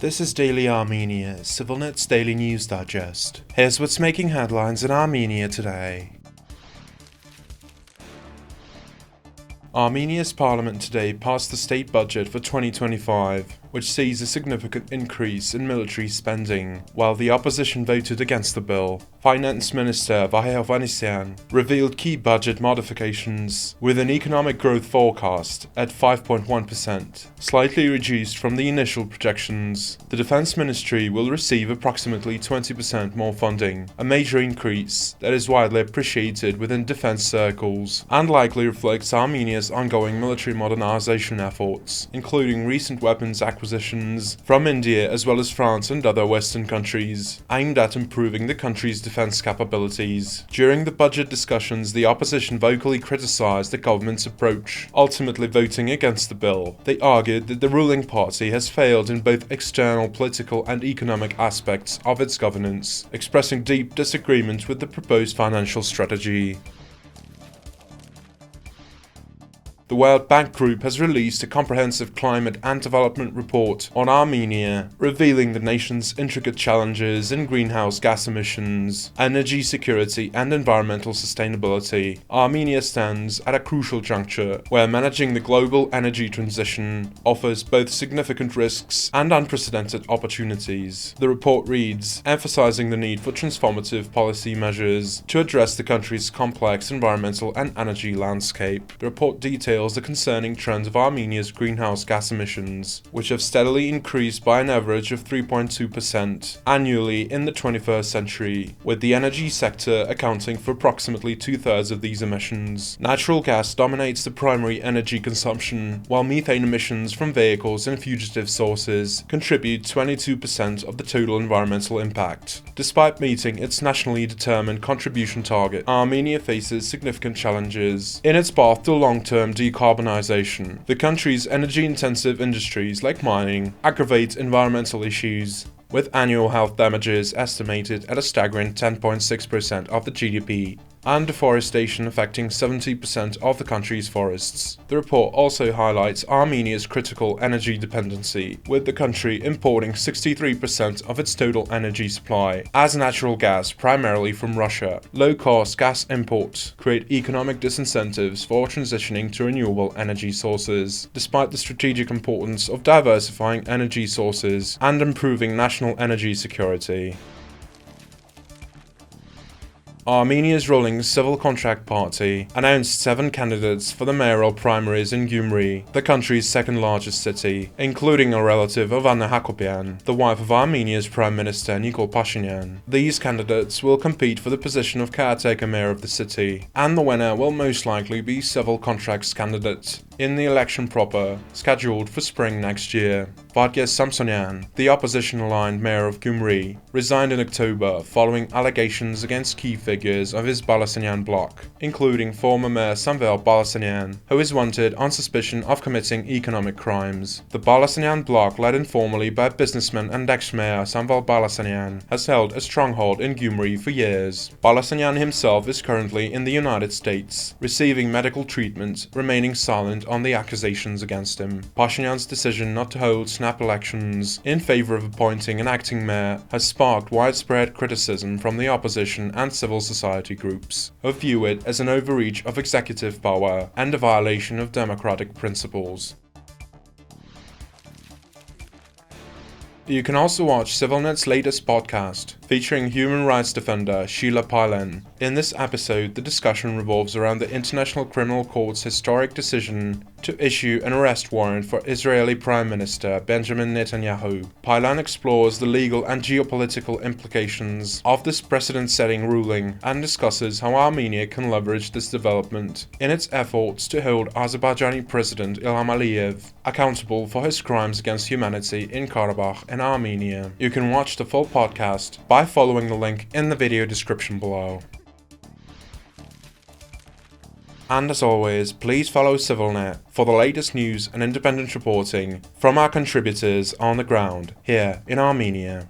This is Daily Armenia, CivilNet's daily news digest. Here's what's making headlines in Armenia today. Armenia's parliament today passed the state budget for 2025, which sees a significant increase in military spending, while the opposition voted against the bill. Finance Minister Pashinyan revealed key budget modifications, with an economic growth forecast at 5.1%, slightly reduced from the initial projections. The Defense Ministry will receive approximately 20% more funding, a major increase that is widely appreciated within defense circles, and likely reflects Armenia's ongoing military modernization efforts, including recent weapons acquisitions from India as well as France and other Western countries, aimed at improving the country's defense capabilities. During the budget discussions, the opposition vocally criticized the government's approach, ultimately voting against the bill. They argued that the ruling party has failed in both external political and economic aspects of its governance, expressing deep disagreement with the proposed financial strategy. The World Bank Group has released a comprehensive climate and development report on Armenia, revealing the nation's intricate challenges in greenhouse gas emissions, energy security, and environmental sustainability. Armenia stands at a crucial juncture where managing the global energy transition offers both significant risks and unprecedented opportunities. The report reads, emphasizing the need for transformative policy measures to address the country's complex environmental and energy landscape. The report details the concerning trends of Armenia's greenhouse gas emissions, which have steadily increased by an average of 3.2% annually in the 21st century, with the energy sector accounting for approximately two-thirds of these emissions. Natural gas dominates the primary energy consumption, while methane emissions from vehicles and fugitive sources contribute 22% of the total environmental impact. Despite meeting its nationally determined contribution target, Armenia faces significant challenges in its path to long-term decarbonization. The country's energy-intensive industries like mining aggravate environmental issues, with annual health damages estimated at a staggering 10.6% of the GDP, and deforestation affecting 70% of the country's forests. The report also highlights Armenia's critical energy dependency, with the country importing 63% of its total energy supply as natural gas primarily from Russia. Low-cost gas imports create economic disincentives for transitioning to renewable energy sources, despite the strategic importance of diversifying energy sources and improving national energy security. Armenia's ruling Civil Contract Party announced 7 candidates for the mayoral primaries in Gyumri, the country's second largest city, including a relative of Anna Hakobyan, the wife of Armenia's Prime Minister Nikol Pashinyan. These candidates will compete for the position of caretaker mayor of the city, and the winner will most likely be Civil Contracts candidate in the election proper, scheduled for spring next year. Pashinyan, the opposition-aligned mayor of Gyumri, resigned in October following allegations against key figures of his Pashinyan bloc, including former mayor Samvel Pashinyan, who is wanted on suspicion of committing economic crimes. The Pashinyan bloc, led informally by businessman and ex-mayor Samvel Pashinyan, has held a stronghold in Gyumri for years. Pashinyan himself is currently in the United States, receiving medical treatment, remaining silent on the accusations against him. Pashinyan's decision not to hold snap elections in favor of appointing an acting mayor has sparked widespread criticism from the opposition and civil society groups, who view it as an overreach of executive power and a violation of democratic principles. You can also watch CivilNet's latest podcast, featuring human rights defender Sheila Pailen. In this episode, the discussion revolves around the International Criminal Court's historic decision to issue an arrest warrant for Israeli Prime Minister Benjamin Netanyahu. Pailen explores the legal and geopolitical implications of this precedent-setting ruling and discusses how Armenia can leverage this development in its efforts to hold Azerbaijani President Ilham Aliyev accountable for his crimes against humanity in Karabakh and Armenia. You can watch the full podcast by following the link in the video description below. And as always, please follow CivilNet for the latest news and independent reporting from our contributors on the ground here in Armenia.